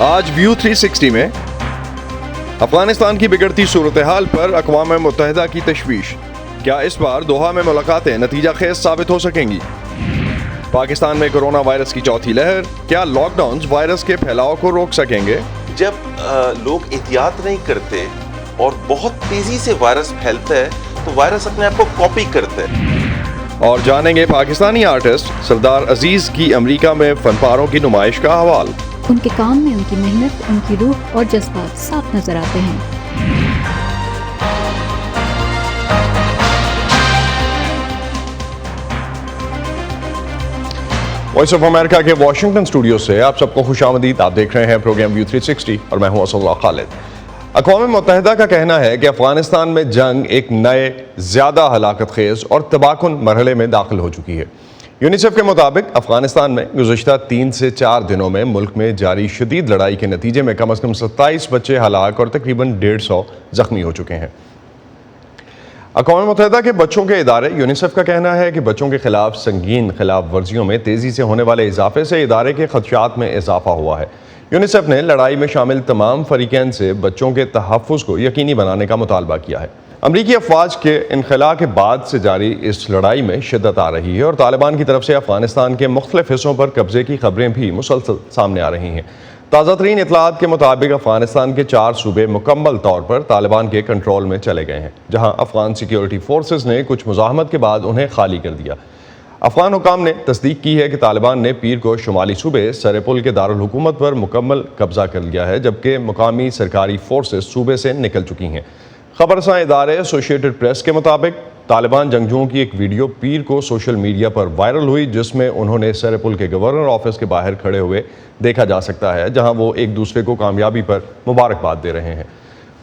آج ویو 360 میں افغانستان کی بگڑتی صورتحال پر اقوام متحدہ کی تشویش، کیا اس بار دوحہ میں ملاقاتیں نتیجہ خیز ثابت ہو سکیں گی؟ پاکستان میں کرونا وائرس کی چوتھی لہر، کیا لاک ڈاؤنز وائرس کے پھیلاؤ کو روک سکیں گے؟ جب لوگ احتیاط نہیں کرتے اور بہت تیزی سے وائرس پھیلتا ہے تو وائرس اپنے آپ کو کاپی کرتا ہے۔ اور جانیں گے پاکستانی آرٹسٹ سردار عزیز کی امریکہ میں فن پاروں کی نمائش کا حوال۔ ان کے کام میں ان کی محنت، ان کی روح اور جذبات صاف نظر آتے ہیں۔ وائس آف امریکہ کے واشنگٹن اسٹوڈیو سے آپ سب کو خوش آمدید۔ آپ دیکھ رہے ہیں پروگرام ویو 360 اور میں ہوں اسد اللہ خالد۔ اقوام متحدہ کا کہنا ہے کہ افغانستان میں جنگ ایک نئے زیادہ ہلاکت خیز اور تباہ کن مرحلے میں داخل ہو چکی ہے۔ یونیسیف کے مطابق افغانستان میں گزشتہ 3 سے 4 دنوں میں ملک میں جاری شدید لڑائی کے نتیجے میں کم از کم 27 بچے ہلاک اور تقریباً 150 زخمی ہو چکے ہیں۔ اقوام متحدہ کے بچوں کے ادارے یونیسیف کا کہنا ہے کہ بچوں کے خلاف سنگین خلاف ورزیوں میں تیزی سے ہونے والے اضافے سے ادارے کے خدشات میں اضافہ ہوا ہے۔ یونیسیف نے لڑائی میں شامل تمام فریقین سے بچوں کے تحفظ کو یقینی بنانے کا مطالبہ کیا ہے۔ امریکی افواج کے انخلاء کے بعد سے جاری اس لڑائی میں شدت آ رہی ہے اور طالبان کی طرف سے افغانستان کے مختلف حصوں پر قبضے کی خبریں بھی مسلسل سامنے آ رہی ہیں۔ تازہ ترین اطلاعات کے مطابق افغانستان کے 4 صوبے مکمل طور پر طالبان کے کنٹرول میں چلے گئے ہیں، جہاں افغان سیکیورٹی فورسز نے کچھ مزاحمت کے بعد انہیں خالی کر دیا۔ افغان حکام نے تصدیق کی ہے کہ طالبان نے پیر کو شمالی صوبے سرپل کے دارالحکومت پر مکمل قبضہ کر لیا ہے، جبکہ مقامی سرکاری فورسز صوبے سے نکل چکی ہیں۔ خبر رساں ادارے ایسوسیٹڈ پریس کے مطابق طالبان جنگجوؤں کی ایک ویڈیو پیر کو سوشل میڈیا پر وائرل ہوئی، جس میں انہوں نے سرپل کے گورنر آفس کے باہر کھڑے ہوئے دیکھا جا سکتا ہے، جہاں وہ ایک دوسرے کو کامیابی پر مبارکباد دے رہے ہیں۔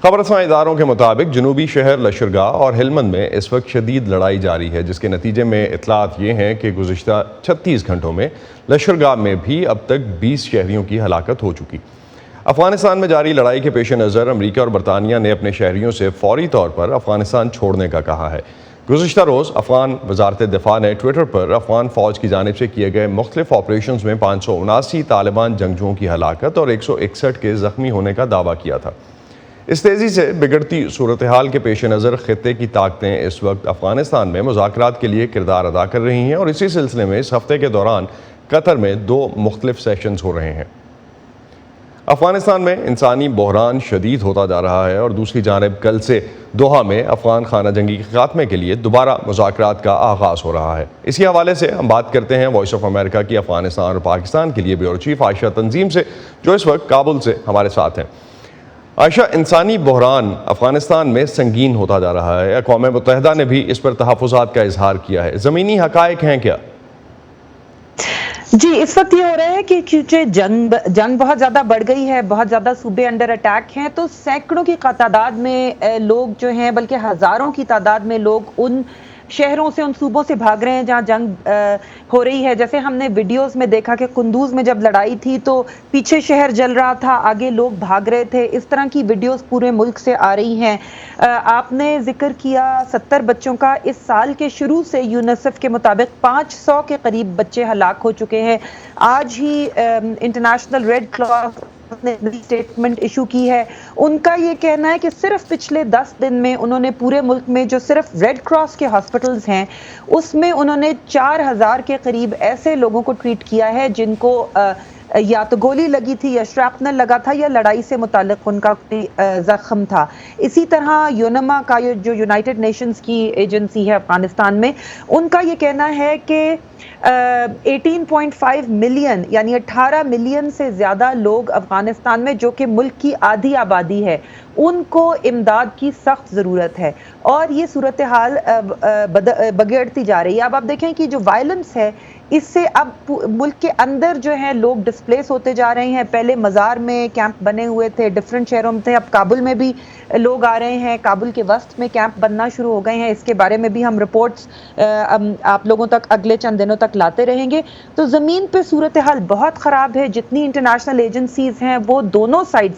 خبر رساں اداروں کے مطابق جنوبی شہر لشکرگاہ اور ہلمند میں اس وقت شدید لڑائی جاری ہے، جس کے نتیجے میں اطلاعات یہ ہیں کہ گزشتہ 36 گھنٹوں میں لشکرگاہ میں بھی اب تک 20 شہریوں کی ہلاکت ہو چکی۔ افغانستان میں جاری لڑائی کے پیش نظر امریکہ اور برطانیہ نے اپنے شہریوں سے فوری طور پر افغانستان چھوڑنے کا کہا ہے۔ گزشتہ روز افغان وزارت دفاع نے ٹویٹر پر افغان فوج کی جانب سے کیے گئے مختلف آپریشنز میں 579 طالبان جنگجوؤں کی ہلاکت اور 161 کے زخمی ہونے کا دعویٰ کیا تھا۔ اس تیزی سے بگڑتی صورتحال کے پیش نظر خطے کی طاقتیں اس وقت افغانستان میں مذاکرات کے لیے کردار ادا کر رہی ہیں اور اسی سلسلے میں اس ہفتے کے دوران قطر میں 2 مختلف سیشنز ہو رہے ہیں۔ افغانستان میں انسانی بحران شدید ہوتا جا رہا ہے اور دوسری جانب کل سے دوحہ میں افغان خانہ جنگی کے خاتمے کے لیے دوبارہ مذاکرات کا آغاز ہو رہا ہے۔ اسی حوالے سے ہم بات کرتے ہیں وائس آف امریکہ کی افغانستان اور پاکستان کے لیے بیورو چیف عائشہ تنظیم سے، جو اس وقت کابل سے ہمارے ساتھ ہیں۔ عائشہ، انسانی بحران افغانستان میں سنگین ہوتا جا رہا ہے، اقوام متحدہ نے بھی اس پر تحفظات کا اظہار کیا ہے، زمینی حقائق ہیں کیا؟ جی، اس وقت یہ ہو رہا ہے کہ کیونکہ جنگ بہت زیادہ بڑھ گئی ہے، بہت زیادہ صوبے انڈر اٹیک ہیں، تو سینکڑوں کی تعداد میں لوگ جو ہیں، بلکہ ہزاروں کی تعداد میں لوگ ان شہروں سے، ان صوبوں سے بھاگ رہے ہیں جہاں جنگ ہو رہی ہے۔ جیسے ہم نے ویڈیوز میں دیکھا کہ قندوز میں جب لڑائی تھی تو پیچھے شہر جل رہا تھا، آگے لوگ بھاگ رہے تھے۔ اس طرح کی ویڈیوز پورے ملک سے آ رہی ہیں۔ آپ نے ذکر کیا 70 بچوں کا، اس سال کے شروع سے یونیسیف کے مطابق 500 کے قریب بچے ہلاک ہو چکے ہیں۔ آج ہی انٹرنیشنل ریڈ کراس نے نئی اسٹیٹمنٹ ایشو کی ہے۔ ان کا یہ کہنا ہے کہ صرف پچھلے 10 دن میں انہوں نے پورے ملک میں جو صرف ریڈ کراس کے ہاسپٹلز ہیں اس میں انہوں نے 4000 کے قریب ایسے لوگوں کو ٹریٹ کیا ہے جن کو یا تو گولی لگی تھی یا شراپنل لگا تھا یا لڑائی سے متعلق ان کا کوئی زخم تھا۔ اسی طرح یونما کا جو یونائٹڈ نیشنز کی ایجنسی ہے افغانستان میں، ان کا یہ کہنا ہے کہ 18.5 ملین یعنی 18 ملین سے زیادہ لوگ افغانستان میں، جو کہ ملک کی آدھی آبادی ہے، ان کو امداد کی سخت ضرورت ہے اور یہ صورتحال بگڑتی جا رہی ہے۔ اب آپ دیکھیں کہ جو وائلنس ہے اس سے اب ملک کے اندر جو ہیں لوگ ڈسپلیس ہوتے جا رہے ہیں۔ پہلے مزار میں کیمپ بنے ہوئے تھے، ڈفرینٹ شہروں میں تھے، اب کابل میں بھی لوگ آ رہے ہیں، کابل کے وسط میں کیمپ بننا شروع ہو گئے ہیں۔ اس کے بارے میں بھی ہم رپورٹس آپ لوگوں تک اگلے چند دنوں تک لاتے رہیں گے۔ تو زمین پہ صورتحال بہت خراب ہے۔ جتنی انٹرنیشنل ایجنسیز ہیں وہ دونوں side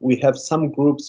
we have some groups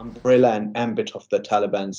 umbrella and ambit of the Taliban's.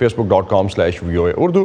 facebook.com/VOA Urdu,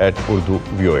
@urduvoa।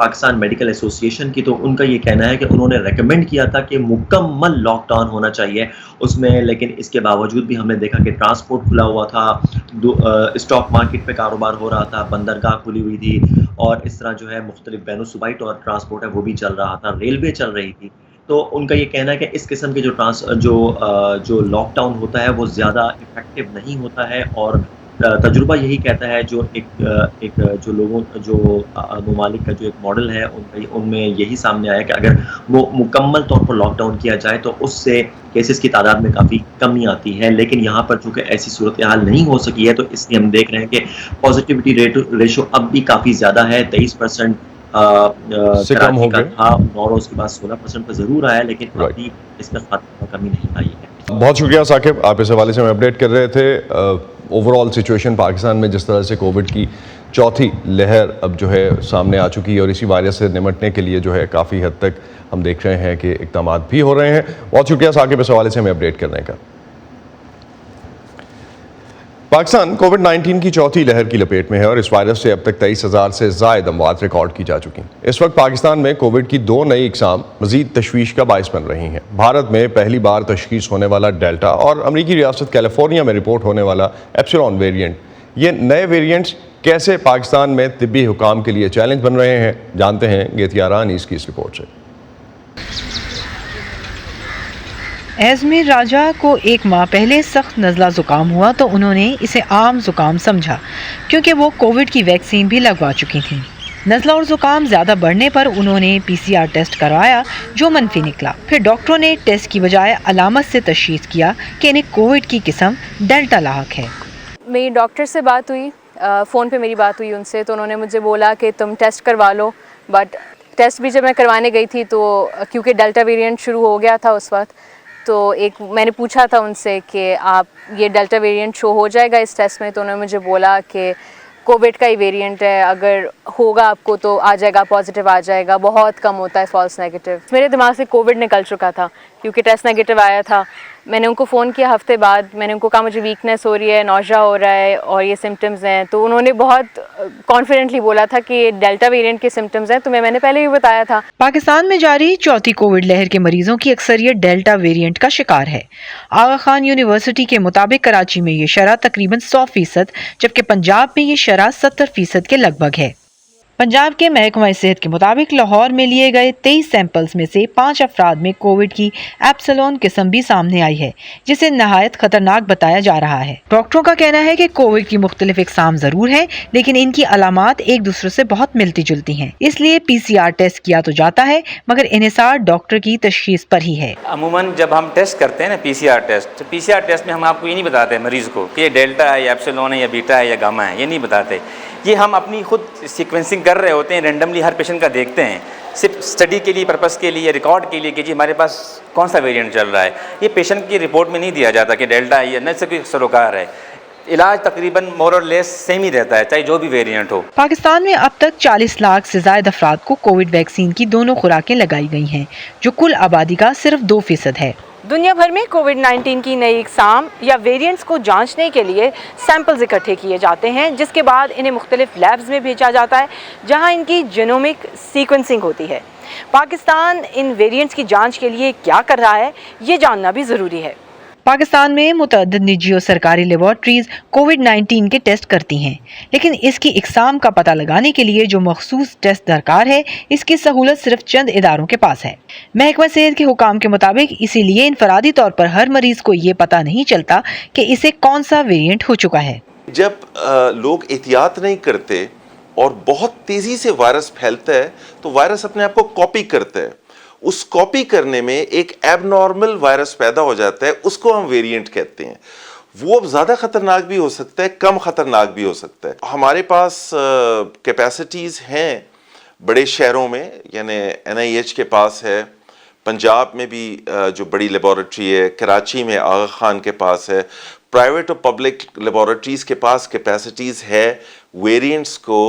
Pakistan medical association کی، تو ان کا یہ کہنا ہے کہ انہوں نے ریکمینڈ کیا تھا کہ مکمل لاک ڈاؤن ہونا چاہیے اس میں، لیکن اس کے باوجود بھی ہم نے دیکھا کہ ٹرانسپورٹ کھلا ہوا تھا، اسٹاک مارکیٹ پہ کاروبار ہو رہا تھا، بندرگاہ کھلی ہوئی تھی، اور اس طرح جو ہے مختلف بین الصوبائی ٹرانسپورٹ ہے وہ بھی چل رہا تھا، ریلوے چل رہی تھی. تو ان کا یہ کہنا ہے کہ اس قسم کے جو لاک ڈاؤن ہوتا ہے وہ زیادہ افیکٹو نہیں ہوتا ہے، اور تجربہ یہی کہتا ہے، جو ممالک کا جو ایک ماڈل ہے ان میں یہی سامنے آیا کہ اگر وہ مکمل طور پر لاک ڈاؤن کیا جائے تو اس سے کیسز کی تعداد میں کافی کمی آتی ہے. لیکن یہاں پر چونکہ ایسی صورتحال نہیں ہو سکی ہے، تو اس لیے ہم دیکھ رہے ہیں کہ پازیٹیوٹی ریشو اب بھی کافی زیادہ ہے، 23% سے کم ہو گئے تھا 9 روز کے بعد 16% پہ ضرور آیا، لیکن ابھی اس میں کمی نہیں آئی ہے. بہت شکریہ ثاقب، آپ اس حوالے سے ہمیں اپڈیٹ کر رہے تھے. اوور آل سچویشن پاکستان میں جس طرح سے کووڈ کی چوتھی لہر اب جو ہے سامنے آ چکی ہے، اور اسی وائرس سے نمٹنے کے لیے جو ہے کافی حد تک ہم دیکھ رہے ہیں کہ اقدامات بھی ہو رہے ہیں. بہت شکریہ ثاقب اس حوالے سے ہمیں اپڈیٹ کرنے کا. پاکستان کووڈ 19 کی چوتھی لہر کی لپیٹ میں ہے، اور اس وائرس سے اب تک 23,000 سے زائد اموات ریکارڈ کی جا چکی. اس وقت پاکستان میں کووڈ کی 2 نئی اقسام مزید تشویش کا باعث بن رہی ہیں. بھارت میں پہلی بار تشخیص ہونے والا ڈیلٹا اور امریکی ریاست کیلیفورنیا میں رپورٹ ہونے والا ایپسلون ویریئنٹ، یہ نئے ویریئنٹس کیسے پاکستان میں طبی حکام کے لیے چیلنج بن رہے ہیں، جانتے ہیں گیتیارہ انیس کی اس رپورٹ سے. ازمیر راجہ کو 1 ماہ پہلے سخت نزلہ زکام ہوا تو انہوں نے اسے عام زکام سمجھا، کیونکہ وہ کووڈ کی ویکسین بھی لگوا چکی تھیں. نزلہ اور زکام زیادہ بڑھنے پر انہوں نے PCR ٹیسٹ کروایا جو منفی نکلا. پھر ڈاکٹروں نے ٹیسٹ کی بجائے علامت سے تشخیص کیا کہ انہیں کووڈ کی قسم ڈیلٹا لاحق ہے. میری ڈاکٹر سے بات ہوئی، فون پہ میری بات ہوئی ان سے، تو انہوں نے مجھے بولا کہ تم ٹیسٹ کروا لو. بٹ ٹیسٹ بھی جب میں کروانے گئی تھی تو کیونکہ ڈیلٹا ویریئنٹ شروع ہو گیا تھا اس وقت، تو میں نے پوچھا تھا ان سے کہ آپ یہ ڈیلٹا ویریئنٹ شو ہو جائے گا اس ٹیسٹ میں، تو انہوں نے مجھے بولا کہ کووڈ کا ہی ویریئنٹ ہے، اگر ہوگا آپ کو تو آ جائے گا، پازیٹیو آ جائے گا، بہت کم ہوتا ہے فالس نیگیٹو. میرے دماغ سے کووڈ نکل چکا تھا کیونکہ ٹیسٹ نیگیٹو آیا تھا. میں نے ان کو فون کیا ہفتے بعد، میں نے ان کو کہا مجھے ویکنیس ہو رہی ہے، نوزا ہو رہا ہے اور یہ سمٹمز ہیں، تو انہوں نے بہت کانفیڈنٹلی بولا تھا کہ یہ ڈیلٹا ویریئنٹ کے سمٹمز ہیں. تو میں نے پہلے بھی بتایا تھا. پاکستان میں جاری چوتھی کووڈ لہر کے مریضوں کی اکثریت ڈیلٹا ویریئنٹ کا شکار ہے. آغا خان یونیورسٹی کے مطابق کراچی میں یہ شرح تقریباً 100%، جبکہ پنجاب میں یہ شرح 70% کے لگ بھگ ہے. پنجاب کے محکمہ صحت کے مطابق لاہور میں لیے گئے 23 سیمپلز میں سے 5 افراد میں کووڈ کی ایپسلون قسم بھی سامنے آئی ہے، جسے نہایت خطرناک بتایا جا رہا ہے. ڈاکٹروں کا کہنا ہے کہ کووڈ کی مختلف اقسام ضرور ہیں، لیکن ان کی علامات ایک دوسرے سے بہت ملتی جلتی ہیں، اس لیے PCR ٹیسٹ کیا تو جاتا ہے مگر انحصار ڈاکٹر کی تشخیص پر ہی ہے. عموماً جب ہم ٹیسٹ کرتے ہیں نا PCR ٹیسٹ میں ہم آپ کو یہ نہیں بتاتے مریض کو کہ یہ ڈیلٹا ہے یا ایپسلون ہے یا بیٹا ہے یا گاما ہے، یہ نہیں بتاتے. یہ ہم اپنی خود سیکوینسنگ کر رہے ہوتے ہیں، رینڈملی ہر پیشنٹ کا دیکھتے ہیں، صرف اسٹڈی کے لیے پرپس کے لیے، ریکارڈ کے لیے کہ جی ہمارے پاس کون سا ویریئنٹ چل رہا ہے. یہ پیشنٹ کی رپورٹ میں نہیں دیا جاتا کہ ڈیلٹا ہے یا نہ، سے کوئی سروکار ہے. علاج تقریباً مور اور لیس سیم ہی رہتا ہے چاہے جو بھی ویریئنٹ ہو. پاکستان میں اب تک 40 لاکھ سے زائد افراد کو کووڈ ویکسین کی دونوں خوراکیں لگائی گئی ہیں، جو کل آبادی کا صرف 2% ہے. دنیا بھر میں کووڈ 19 کی نئی اقسام یا ویریئنٹس کو جانچنے کے لیے سیمپلز اکٹھے کیے جاتے ہیں، جس کے بعد انہیں مختلف لیبز میں بھیجا جاتا ہے جہاں ان کی جینومک سیکوینسنگ ہوتی ہے. پاکستان ان ویریئنٹس کی جانچ کے لیے کیا کر رہا ہے، یہ جاننا بھی ضروری ہے. پاکستان میں متعدد نجی اور سرکاری لیبارٹریز کووڈ 19 کے ٹیسٹ کرتی ہیں، لیکن اس کی اقسام کا پتہ لگانے کے لیے جو مخصوص ٹیسٹ درکار ہے، اس کی سہولت صرف چند اداروں کے پاس ہے. محکمہ صحت کے حکام کے مطابق اسی لیے انفرادی طور پر ہر مریض کو یہ پتہ نہیں چلتا کہ اسے کون سا ویریئنٹ ہو چکا ہے. جب لوگ احتیاط نہیں کرتے اور بہت تیزی سے وائرس پھیلتا ہے تو وائرس اپنے آپ کو کاپی کرتا ہے. اس کاپی کرنے میں ایک ایب نارمل وائرس پیدا ہو جاتا ہے، اس کو ہم ویریئنٹ کہتے ہیں. وہ زیادہ خطرناک بھی ہو سکتا ہے، کم خطرناک بھی ہو سکتا ہے. ہمارے پاس کیپیسٹیز ہیں بڑے شہروں میں، یعنی NIH کے پاس ہے، پنجاب میں بھی جو بڑی لیبارٹری ہے، کراچی میں آغا خان کے پاس ہے، پرائیویٹ اور پبلک لیبارٹریز کے پاس کیپیسٹیز ہے ویریئنٹس کو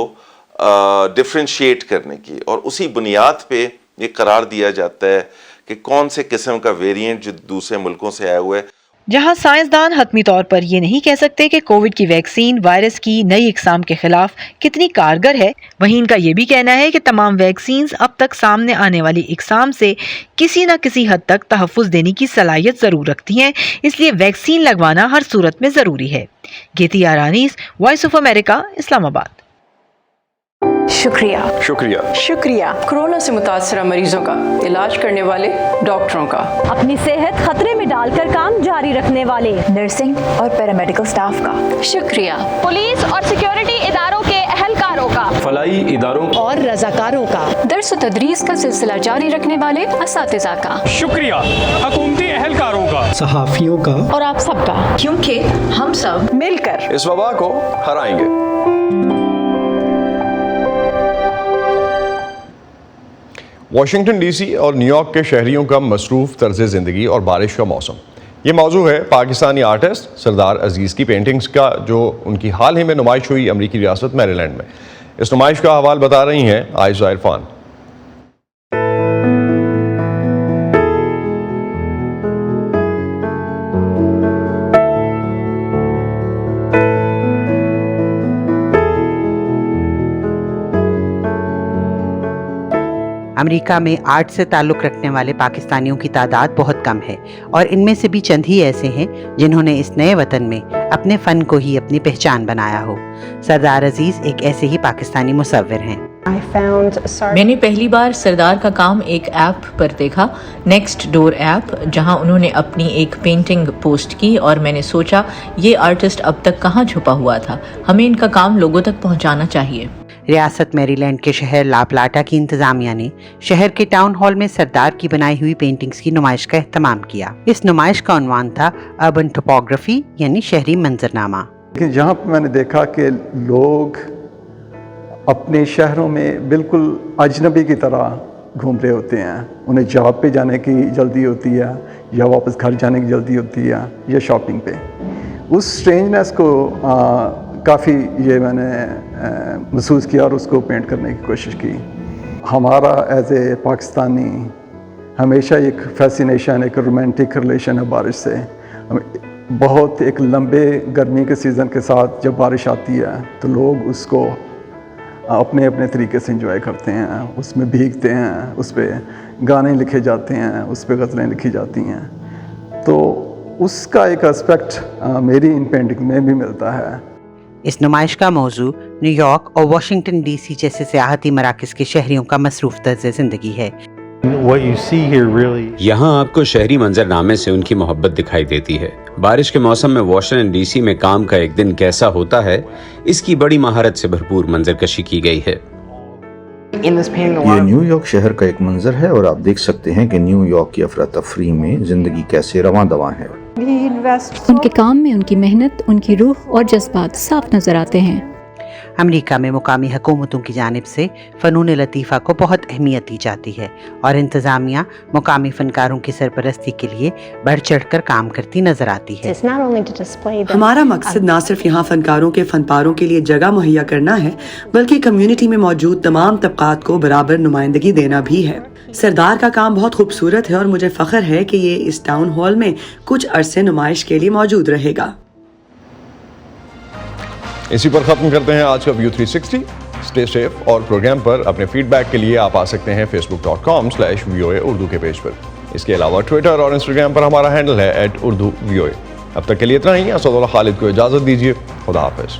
ڈفرینشیٹ کرنے کی، اور اسی بنیاد پہ یہ قرار دیا جاتا ہے کہ کون سے قسم کا ویریئنٹ جو دوسرے ملکوں سے آیا ہوا ہے جہاں سائنسدان حتمی طور پر یہ نہیں کہہ سکتے کہ کووڈ کی ویکسین وائرس کی نئی اقسام کے خلاف کتنی کارگر ہے، وہیں ان کا یہ بھی کہنا ہے کہ تمام ویکسینز اب تک سامنے آنے والی اقسام سے کسی نہ کسی حد تک تحفظ دینے کی صلاحیت ضرور رکھتی ہیں، اس لیے ویکسین لگوانا ہر صورت میں ضروری ہے۔ گیتی آرانیس، وائس آف امریکہ، اسلام آباد۔ شکریہ کورونا سے متاثرہ مریضوں کا علاج کرنے والے ڈاکٹروں کا، اپنی صحت خطرے میں ڈال کر کام جاری رکھنے والے نرسنگ اور پیرامیڈیکل سٹاف کا، شکریہ پولیس اور سیکیورٹی اداروں کے اہلکاروں کا، فلاحی اداروں اور رضاکاروں کا، درس و تدریس کا سلسلہ جاری رکھنے والے اساتذہ کا، شکریہ حکومتی اہلکاروں کا، صحافیوں کا، اور آپ سب کا، کیونکہ ہم سب مل کر اس وبا کو ہرائیں گے۔ واشنگٹن ڈی سی اور نیو یارک کے شہریوں کا مصروف طرز زندگی اور بارش کا موسم، یہ موضوع ہے پاکستانی آرٹسٹ سردار عزیز کی پینٹنگز کا، جو ان کی حال ہی میں نمائش ہوئی امریکی ریاست میری لینڈ میں۔ اس نمائش کا حوال بتا رہی ہیں عائشہ عرفان۔ امریکہ میں آرٹ سے تعلق رکھنے والے پاکستانیوں کی تعداد بہت کم ہے، اور ان میں سے بھی چند ہی ایسے ہیں جنہوں نے اس نئے وطن میں اپنے فن کو ہی اپنی پہچان بنایا ہو۔ سردار عزیز ایک ایسے ہی پاکستانی مصور ہیں۔ میں نے پہلی بار سردار کا کام ایک ایپ پر دیکھا، نیکسٹ ڈور ایپ، جہاں انہوں نے اپنی ایک پینٹنگ پوسٹ کی، اور میں نے سوچا یہ آرٹسٹ اب تک کہاں چھپا ہوا تھا، ہمیں ان کا کام لوگوں تک پہنچانا چاہیے۔ ریاست میری لینڈ کے شہر لا پلاٹا کی انتظامیہ نے شہر کے ٹاؤن ہال میں سردار کی بنائی ہوئی پینٹنگز کی نمائش کا اہتمام کیا۔ اس نمائش کا عنوان تھا اربن ٹوپوگرافی، یعنی شہری منظرنامہ۔ لیکن جہاں میں نے دیکھا کہ لوگ اپنے شہروں میں بالکل اجنبی کی طرح گھوم رہے ہوتے ہیں، انہیں جاب پہ جانے کی جلدی ہوتی ہے، یا واپس گھر جانے کی جلدی ہوتی ہے، یا شاپنگ پہ۔ اس اسٹرینجنس کو کافی یہ میں نے محسوس کیا اور اس کو پینٹ کرنے کی کوشش کی۔ ہمارا ایز اے پاکستانی ہمیشہ ایک فیسینیشن، ایک رومانٹک ریلیشن ہے بارش سے۔ بہت ایک لمبے گرمی کے سیزن کے ساتھ جب بارش آتی ہے تو لوگ اس کو اپنے اپنے طریقے سے انجوائے کرتے ہیں، اس میں بھیگتے ہیں، اس پہ گانے لکھے جاتے ہیں، اس پہ غزلیں لکھی جاتی ہیں۔ تو اس کا ایک اسپیکٹ میری ان پینٹنگ میں بھی ملتا ہے۔ اس نمائش کا موضوع نیو یارک اور واشنگٹن ڈی سی جیسے سیاحتی مراکز کے شہریوں کا مصروف طرز زندگی ہے۔ یہاں آپ کو شہری منظرنامے سے ان کی محبت دکھائی دیتی ہے۔ بارش کے موسم میں واشنگٹن ڈی سی میں کام کا ایک دن کیسا ہوتا ہے، اس کی بڑی مہارت سے بھرپور منظر کشی کی گئی ہے۔ یہ نیو یارک شہر کا ایک منظر ہے، اور آپ دیکھ سکتے ہیں کہ نیو یارک کی افراتفری میں زندگی کیسے رواں دواں ہے۔ ان کے کام میں ان کی محنت، ان کی روح اور جذبات صاف نظر آتے ہیں۔ امریکہ میں مقامی حکومتوں کی جانب سے فنون لطیفہ کو بہت اہمیت دی جاتی ہے، اور انتظامیہ مقامی فنکاروں کی سرپرستی کے لیے بڑھ چڑھ کر کام کرتی نظر آتی ہے۔ ہمارا مقصد نہ صرف یہاں فنکاروں کے فن پاروں کے لیے جگہ مہیا کرنا ہے، بلکہ کمیونٹی میں موجود تمام طبقات کو برابر نمائندگی دینا بھی ہے۔ سردار کا کام بہت خوبصورت ہے، اور مجھے فخر ہے کہ یہ اس ٹاؤن ہال میں کچھ عرصے نمائش کے لیے موجود رہے گا۔ اسی پر ختم کرتے ہیں آج کا ویو 360۔ اسٹے سیف، اور پروگرام پر اپنے فیڈ بیک کے لیے آپ آ سکتے ہیں facebook.com/VOA اردو کے پیج پر۔ اس کے علاوہ ٹویٹر اور انسٹاگرام پر ہمارا ہینڈل ہے @urduvoa۔ اب تک کے لیے اتنا ہی۔ اسد اللہ خالد کو اجازت دیجیے، خدا حافظ۔